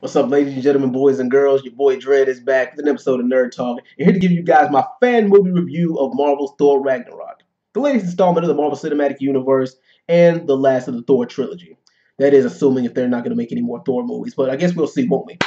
What's up, ladies and gentlemen, boys and girls? Your boy Dread is back with an episode of Nerd Talk, and here to give you guys my fan movie review of Marvel's Thor Ragnarok, the latest installment of the Marvel Cinematic Universe, and the last of the Thor trilogy. That is assuming if they're not going to make any more Thor movies, but I guess we'll see, won't we?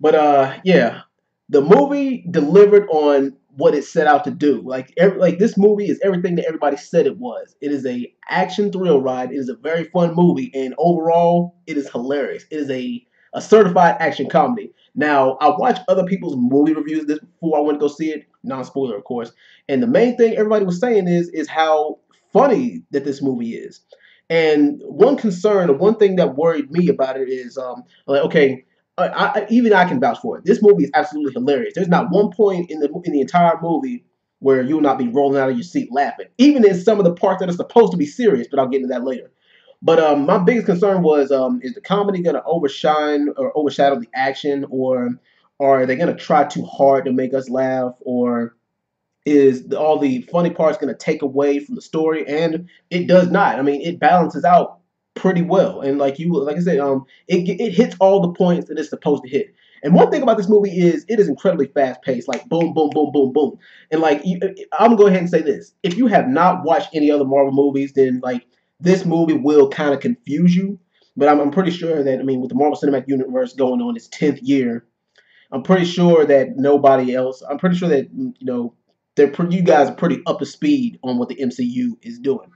But yeah, the movie delivered on what it set out to do. Like this movie is everything that everybody said it was. It is a action thrill ride. It is a very fun movie, and overall, it is hilarious. It is a certified action comedy. Now, I watched other people's movie reviews of this before I went to go see it, non-spoiler, of course. And the main thing everybody was saying is how funny that this movie is. And one concern, or one thing that worried me about it is, like, okay, even I can vouch for it. This movie is absolutely hilarious. There's not one point in the entire movie where you will not be rolling out of your seat laughing, even in some of the parts that are supposed to be serious. But I'll get into that later. But my biggest concern was, is the comedy going to overshine or overshadow the action, or are they going to try too hard to make us laugh, or is all the funny parts going to take away from the story? And it does not. I mean, it balances out pretty well, and like I said, it hits all the points that it's supposed to hit. And one thing about this movie is it is incredibly fast paced, like boom, boom, boom, boom, boom. And I'm gonna go ahead and say this: if you have not watched any other Marvel movies, then this movie will kind of confuse you. But I'm pretty sure that, I mean, with the Marvel Cinematic Universe going on its 10th year, I'm pretty sure that nobody else, I'm pretty sure that, you guys are pretty up to speed on what the MCU is doing.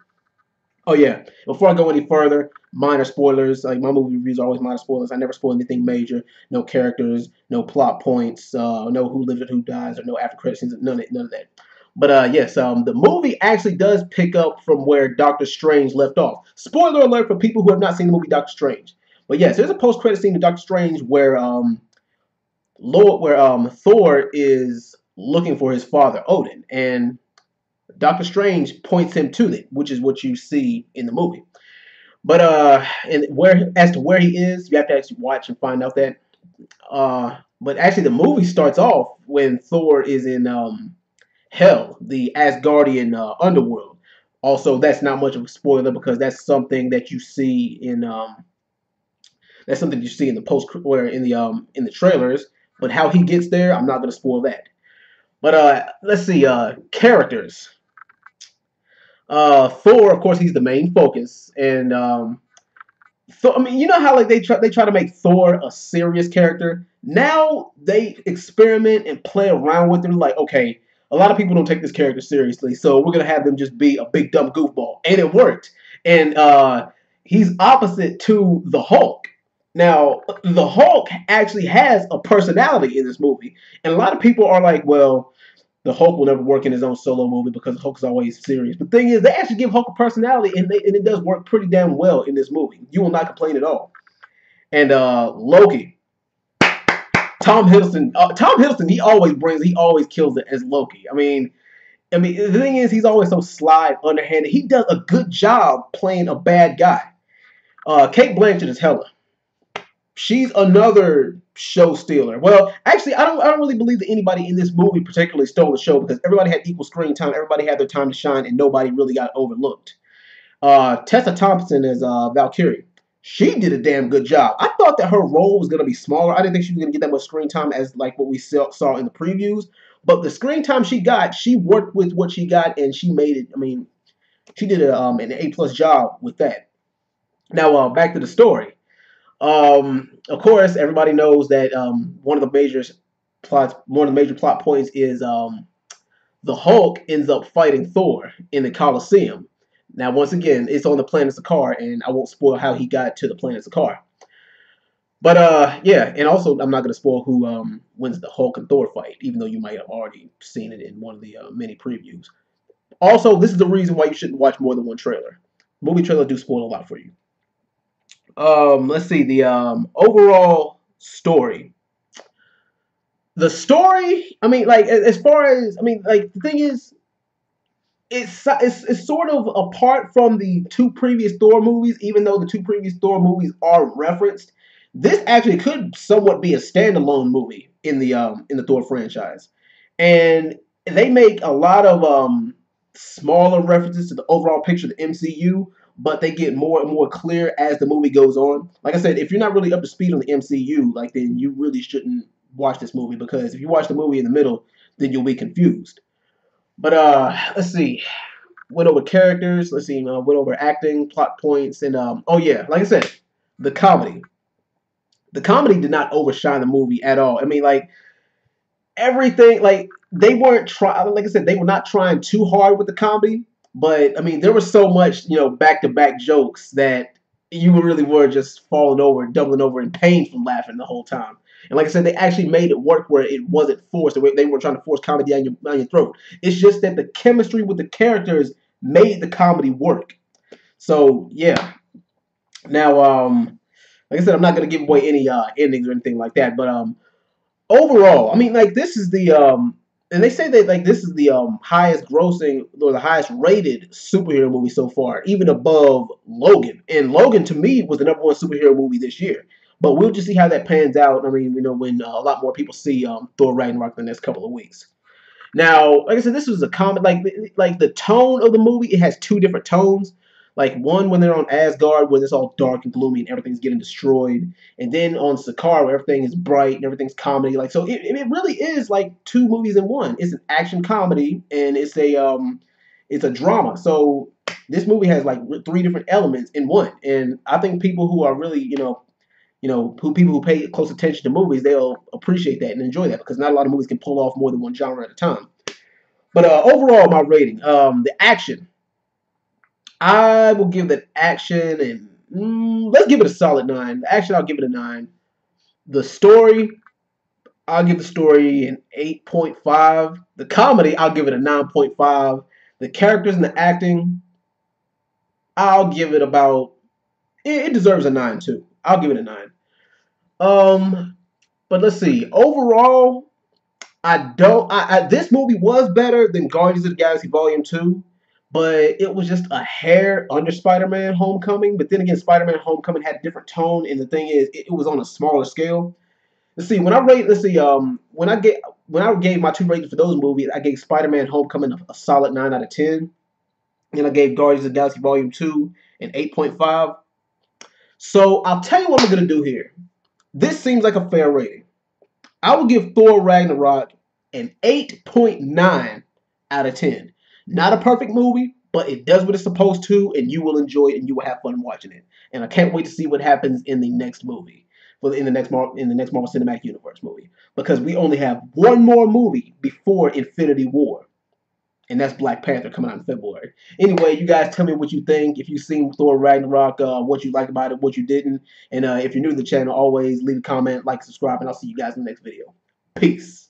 Oh yeah, before I go any further, minor spoilers. Like, my movie reviews are always minor spoilers. I never spoil anything major. No characters, no plot points, no who lives and who dies, or no after credit scenes. None of that. But yes, the movie actually does pick up from where Doctor Strange left off. Spoiler alert for people who have not seen the movie Doctor Strange. But yes, there's a post-credit scene in Doctor Strange where Thor is looking for his father Odin, and Doctor Strange points him to it, which is what you see in the movie. But as to where he is, you have to actually watch and find out that. But actually, the movie starts off when Thor is in Hell, the Asgardian underworld. Also, that's not much of a spoiler because that's something that you see in the post, or in the trailers. But how he gets there, I'm not going to spoil that. But let's see, characters. Thor, of course, he's the main focus, and I mean, you know how they try to make Thor a serious character. Now they experiment and play around with him. Like, okay, a lot of people don't take this character seriously, so we're gonna have them just be a big dumb goofball, and it worked. And he's opposite to the Hulk. Now, the Hulk actually has a personality in this movie, and a lot of people are like, well, the Hulk will never work in his own solo movie because Hulk is always serious. But the thing is, they actually give Hulk a personality, and it does work pretty damn well in this movie. You will not complain at all. And Loki, Tom Hiddleston, he always kills it as Loki. I mean, the thing is, he's always so sly, underhanded. He does a good job playing a bad guy. Kate Blanchett is Hela. She's another show stealer. Well, actually, I don't really believe that anybody in this movie particularly stole the show, because everybody had equal screen time, everybody had their time to shine, and nobody really got overlooked. Tessa Thompson is Valkyrie. She did a damn good job. I thought that her role was going to be smaller. I didn't think she was going to get that much screen time as like what we saw in the previews. But the screen time she got, she worked with what she got, and she made it. I mean, she did an A+ job with that. Now, back to the story. Of course, everybody knows that one of the major plot points is the Hulk ends up fighting Thor in the Colosseum. Now, once again, it's on the planet Sakaar, and I won't spoil how he got to the planet Sakaar. But yeah, and also I'm not going to spoil who wins the Hulk and Thor fight, even though you might have already seen it in one of the many previews. Also, this is the reason why you shouldn't watch more than one trailer. Movie trailers do spoil a lot for you. Let's see, the overall story. The story, I mean, like, as far as, I mean, like, the thing is, it's sort of apart from the two previous Thor movies, even though the two previous Thor movies are referenced. This actually could somewhat be a standalone movie in the Thor franchise. And they make a lot of smaller references to the overall picture of the MCU, but they get more and more clear as the movie goes on. Like I said, if you're not really up to speed on the MCU, like then you really shouldn't watch this movie, because if you watch the movie in the middle, then you'll be confused. But let's see. Went over characters. Let's see. Went over acting, plot points, and oh yeah, like I said, the comedy. The comedy did not overshine the movie at all. I mean, like everything, like they weren't trying. Like I said, they were not trying too hard with the comedy. But I mean, there was so much, back to back jokes that you really were just falling over, doubling over in pain from laughing the whole time. And like I said, they actually made it work where it wasn't forced. They weren't trying to force comedy down your throat. It's just that the chemistry with the characters made the comedy work. So yeah. Now, like I said, I'm not gonna give away any endings or anything like that. But overall, I mean, like this is the and they say that like this is the highest grossing or the highest rated superhero movie so far, even above Logan. And Logan to me was the #1 superhero movie this year. But we'll just see how that pans out. I mean, when a lot more people see Thor Ragnarok in the next couple of weeks. Now, like I said, this was a common like the tone of the movie. It has two different tones. Like one when they're on Asgard, where it's all dark and gloomy and everything's getting destroyed, and then on Sakaar, where everything is bright and everything's comedy. Like so, it really is like two movies in one. It's an action comedy and it's a drama. So this movie has like three different elements in one, and I think people who are really people who pay close attention to movies, they'll appreciate that and enjoy that, because not a lot of movies can pull off more than one genre at a time. But overall, my rating, the action, I will give that action, and let's give it a solid 9. The action, I'll give it a 9. The story, I'll give the story an 8.5. The comedy, I'll give it a 9.5. The characters and the acting, I'll give it about. It deserves a 9 too. I'll give it a 9. But let's see. Overall, I don't. This movie was better than Guardians of the Galaxy Volume 2, but it was just a hair under Spider-Man Homecoming. But then again, Spider-Man Homecoming had a different tone, and the thing is, it was on a smaller scale. Let's see. When I rate, let's see. When I gave my 2 ratings for those movies, I gave Spider-Man Homecoming a solid 9 out of 10. And I gave Guardians of the Galaxy Volume 2 an 8.5. So I'll tell you what I'm gonna do here. This seems like a fair rating. I will give Thor Ragnarok an 8.9 out of 10. Not a perfect movie, but it does what it's supposed to, and you will enjoy it, and you will have fun watching it. And I can't wait to see what happens in the next movie, in the next Marvel Cinematic Universe movie, because we only have one more movie before Infinity War, and that's Black Panther coming out in February. Anyway, you guys tell me what you think. If you've seen Thor Ragnarok, what you liked about it, what you didn't. And if you're new to the channel, always leave a comment, like, subscribe, and I'll see you guys in the next video. Peace.